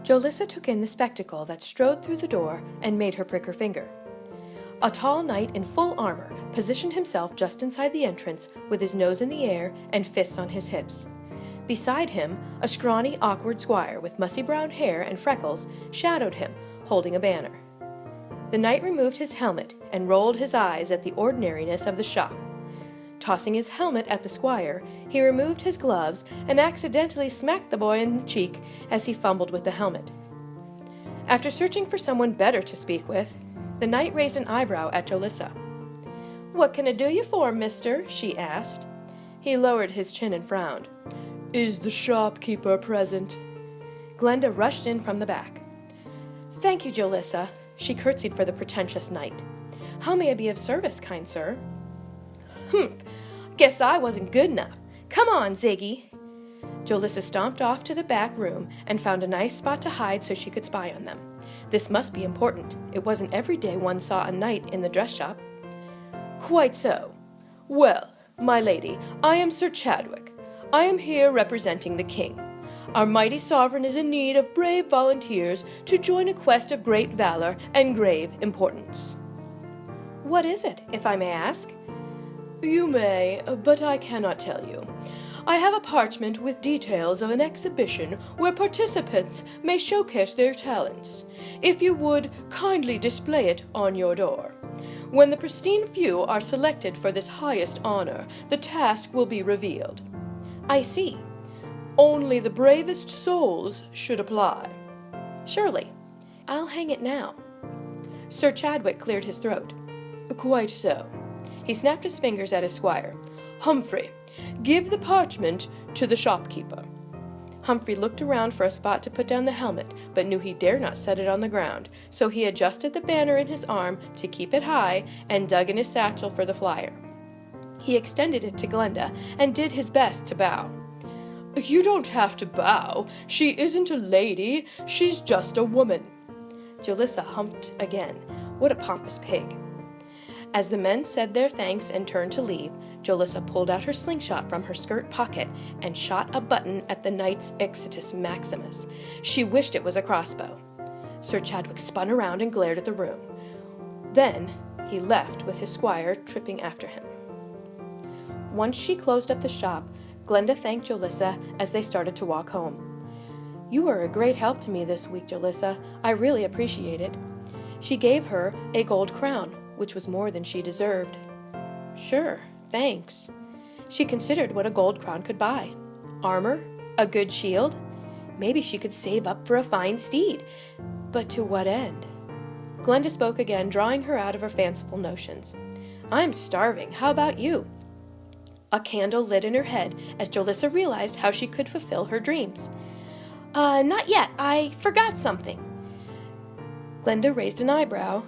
Jolissa took in the spectacle that strode through the door and made her prick her finger. A tall knight in full armor positioned himself just inside the entrance with his nose in the air and fists on his hips. Beside him, a scrawny, awkward squire with mussy brown hair and freckles shadowed him, holding a banner. The knight removed his helmet and rolled his eyes at the ordinariness of the shop. Tossing his helmet at the squire, he removed his gloves and accidentally smacked the boy in the cheek as he fumbled with the helmet. After searching for someone better to speak with, the knight raised an eyebrow at Jolissa. "What can I do you for, mister?" she asked. He lowered his chin and frowned. "Is the shopkeeper present?" Glenda rushed in from the back. "Thank you, Jolissa." She curtsied for the pretentious knight. "How may I be of service, kind sir?" "Humph! Guess I wasn't good enough. Come on, Ziggy." Jolissa stomped off to the back room and found a nice spot to hide so she could spy on them. This must be important. It wasn't every day one saw a knight in the dress shop. "Quite so. Well, my lady, I am Sir Chadwick. I am here representing the king. Our mighty sovereign is in need of brave volunteers to join a quest of great valor and grave importance." "What is it, if I may ask?" "You may, but I cannot tell you. I have a parchment with details of an exhibition where participants may showcase their talents. If you would kindly display it on your door. When the pristine few are selected for this highest honor, the task will be revealed." "I see. Only the bravest souls should apply." "Surely. I'll hang it now." Sir Chadwick cleared his throat. "Quite so." He snapped his fingers at his squire. "Humphrey, give the parchment to the shopkeeper." Humphrey looked around for a spot to put down the helmet, but knew he dare not set it on the ground, so he adjusted the banner in his arm to keep it high and dug in his satchel for the flyer. He extended it to Glenda and did his best to bow. "You don't have to bow. She isn't a lady. She's just a woman." Jolissa humped again. What a pompous pig. As the men said their thanks and turned to leave, Jolissa pulled out her slingshot from her skirt pocket and shot a button at the knight's Exitus Maximus. She wished it was a crossbow. Sir Chadwick spun around and glared at the room. Then he left with his squire tripping after him. Once she closed up the shop, Glenda thanked Jolissa as they started to walk home. "You were a great help to me this week, Jolissa. I really appreciate it." She gave her a gold crown, which was more than she deserved. "Sure, thanks." She considered what a gold crown could buy. Armor, a good shield. Maybe she could save up for a fine steed. But to what end? Glenda spoke again, drawing her out of her fanciful notions. "I'm starving. How about you?" A candle lit in her head as Jolissa realized how she could fulfill her dreams. Not yet. I forgot something." Glenda raised an eyebrow,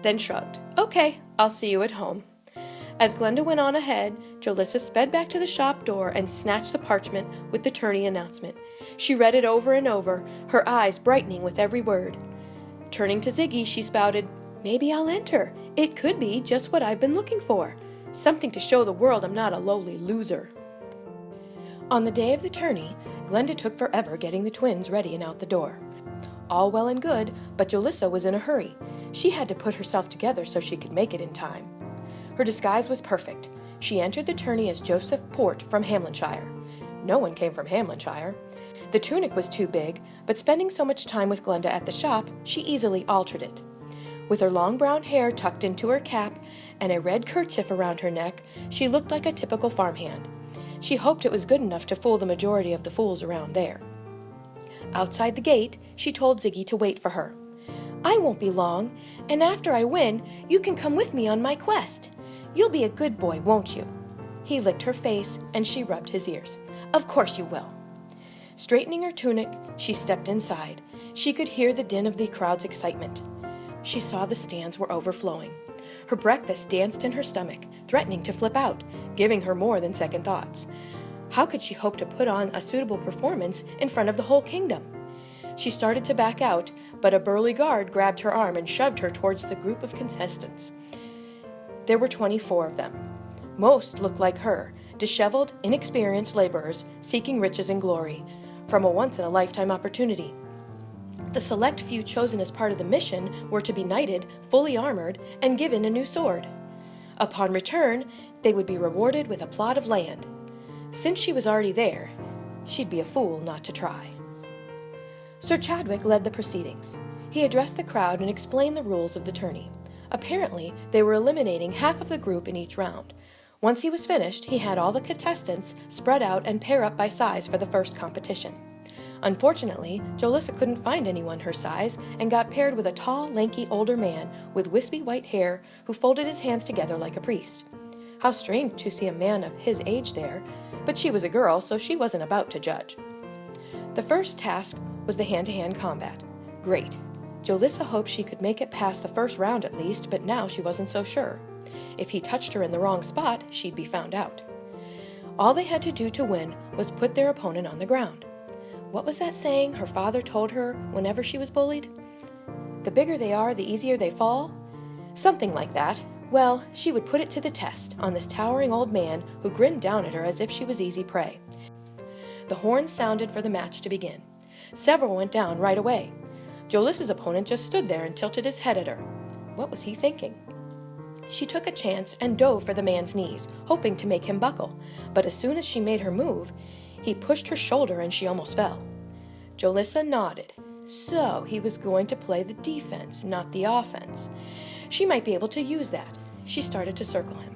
then shrugged. "Okay, I'll see you at home." As Glenda went on ahead, Jolissa sped back to the shop door and snatched the parchment with the tourney announcement. She read it over and over, her eyes brightening with every word. Turning to Ziggy, she spouted, "Maybe I'll enter. It could be just what I've been looking for. Something to show the world I'm not a lowly loser." On the day of the tourney, Glenda took forever getting the twins ready and out the door. All well and good, but Jolissa was in a hurry. She had to put herself together so she could make it in time. Her disguise was perfect. She entered the tourney as Joseph Port from Hamlinshire. No one came from Hamlinshire. The tunic was too big, but spending so much time with Glenda at the shop, she easily altered it. With her long brown hair tucked into her cap and a red kerchief around her neck, she looked like a typical farmhand. She hoped it was good enough to fool the majority of the fools around there. Outside the gate, she told Ziggy to wait for her. "I won't be long, and after I win, you can come with me on my quest. You'll be a good boy, won't you?" He licked her face, and she rubbed his ears. "Of course you will." Straightening her tunic, she stepped inside. She could hear the din of the crowd's excitement. She saw the stands were overflowing. Her breakfast danced in her stomach, threatening to flip out, giving her more than second thoughts. How could she hope to put on a suitable performance in front of the whole kingdom? She started to back out, but a burly guard grabbed her arm and shoved her towards the group of contestants. There were 24 of them. Most looked like her, disheveled, inexperienced laborers seeking riches and glory from a once-in-a-lifetime opportunity. The select few chosen as part of the mission were to be knighted, fully armored, and given a new sword. Upon return, they would be rewarded with a plot of land. Since she was already there, she'd be a fool not to try. Sir Chadwick led the proceedings. He addressed the crowd and explained the rules of the tourney. Apparently, they were eliminating half of the group in each round. Once he was finished, he had all the contestants spread out and pair up by size for the first competition. Unfortunately, Jolissa couldn't find anyone her size and got paired with a tall, lanky older man with wispy white hair who folded his hands together like a priest. How strange to see a man of his age there, but she was a girl, so she wasn't about to judge. The first task was the hand-to-hand combat. Great. Jolissa hoped she could make it past the first round at least, but now she wasn't so sure. If he touched her in the wrong spot, she'd be found out. All they had to do to win was put their opponent on the ground. What was that saying her father told her whenever she was bullied? The bigger they are, the easier they fall? Something like that. Well, she would put it to the test on this towering old man who grinned down at her as if she was easy prey. The horn sounded for the match to begin. Several went down right away. Jolissa's opponent just stood there and tilted his head at her. What was he thinking? She took a chance and dove for the man's knees, hoping to make him buckle, but as soon as she made her move, he pushed her shoulder and she almost fell. Jolissa nodded. So he was going to play the defense, not the offense. She might be able to use that. She started to circle him.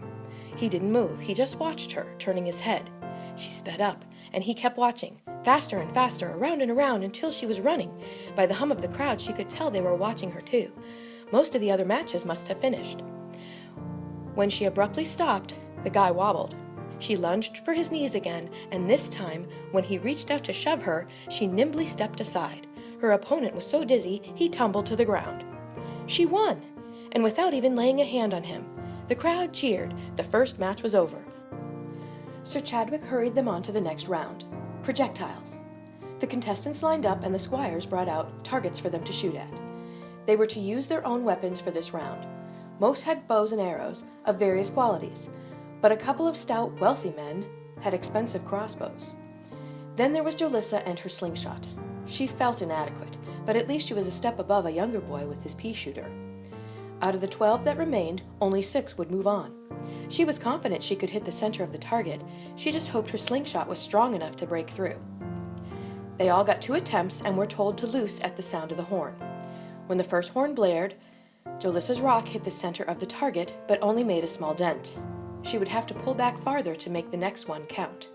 He didn't move. He just watched her, turning his head. She sped up, and he kept watching, faster and faster, around and around, until she was running. By the hum of the crowd, she could tell they were watching her too. Most of the other matches must have finished. When she abruptly stopped, the guy wobbled. She lunged for his knees again, and this time, when he reached out to shove her, she nimbly stepped aside. Her opponent was so dizzy, he tumbled to the ground. She won, and without even laying a hand on him. The crowd cheered. The first match was over. Sir Chadwick hurried them on to the next round. Projectiles. The contestants lined up, and the squires brought out targets for them to shoot at. They were to use their own weapons for this round. Most had bows and arrows of various qualities, but a couple of stout, wealthy men had expensive crossbows. Then there was Jolissa and her slingshot. She felt inadequate, but at least she was a step above a younger boy with his pea shooter. Out of the 12 that remained, only 6 would move on. She was confident she could hit the center of the target. She just hoped her slingshot was strong enough to break through. They all got 2 attempts and were told to loose at the sound of the horn. When the first horn blared, Jolissa's rock hit the center of the target, but only made a small dent. She would have to pull back farther to make the next one count.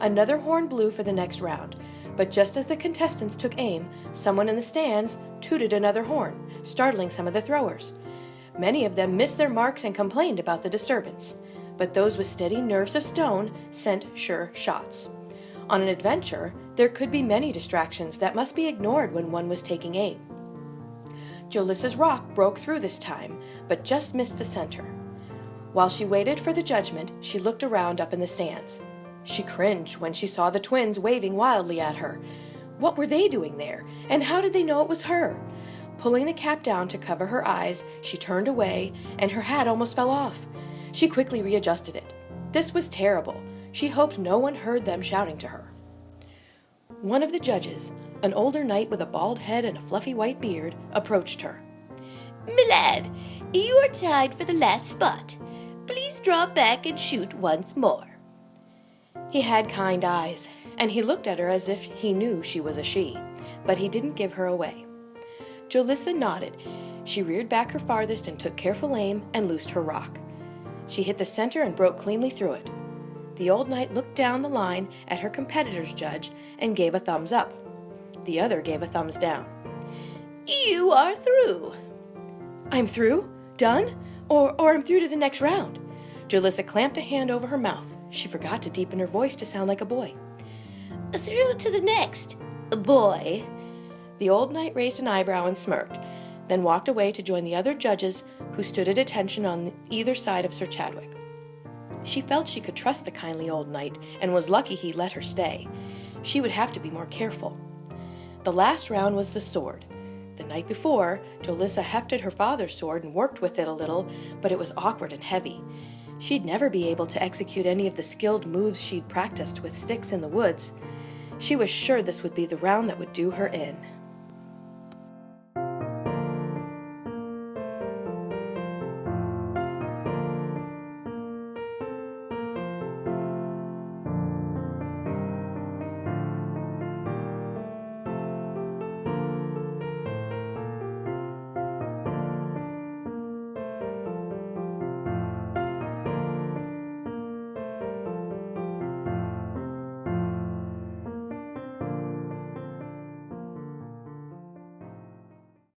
Another horn blew for the next round, but just as the contestants took aim, someone in the stands tooted another horn, startling some of the throwers. Many of them missed their marks and complained about the disturbance, but those with steady nerves of stone sent sure shots. On an adventure, there could be many distractions that must be ignored when one was taking aim. Jolissa's rock broke through this time, but just missed the center. While she waited for the judgment, she looked around up in the stands. She cringed when she saw the twins waving wildly at her. What were they doing there, and how did they know it was her? Pulling the cap down to cover her eyes, she turned away, and her hat almost fell off. She quickly readjusted it. This was terrible. She hoped no one heard them shouting to her. One of the judges, an older knight with a bald head and a fluffy white beard, approached her. "My lad, you are tied for the last spot. Please draw back and shoot once more." He had kind eyes, and he looked at her as if he knew she was a she, but he didn't give her away. Jolissa nodded. She reared back her farthest and took careful aim and loosed her rock. She hit the center and broke cleanly through it. The old knight looked down the line at her competitor's judge and gave a thumbs up. The other gave a thumbs down. "You are through." "I'm through? Done? Or I'm through to the next round?" Jolissa clamped a hand over her mouth. She forgot to deepen her voice to sound like a boy. "Through to the next, boy." The old knight raised an eyebrow and smirked, then walked away to join the other judges who stood at attention on either side of Sir Chadwick. She felt she could trust the kindly old knight and was lucky he let her stay. She would have to be more careful. The last round was the sword. The night before, Jolissa hefted her father's sword and worked with it a little, but it was awkward and heavy. She'd never be able to execute any of the skilled moves she'd practiced with sticks in the woods. She was sure this would be the round that would do her in.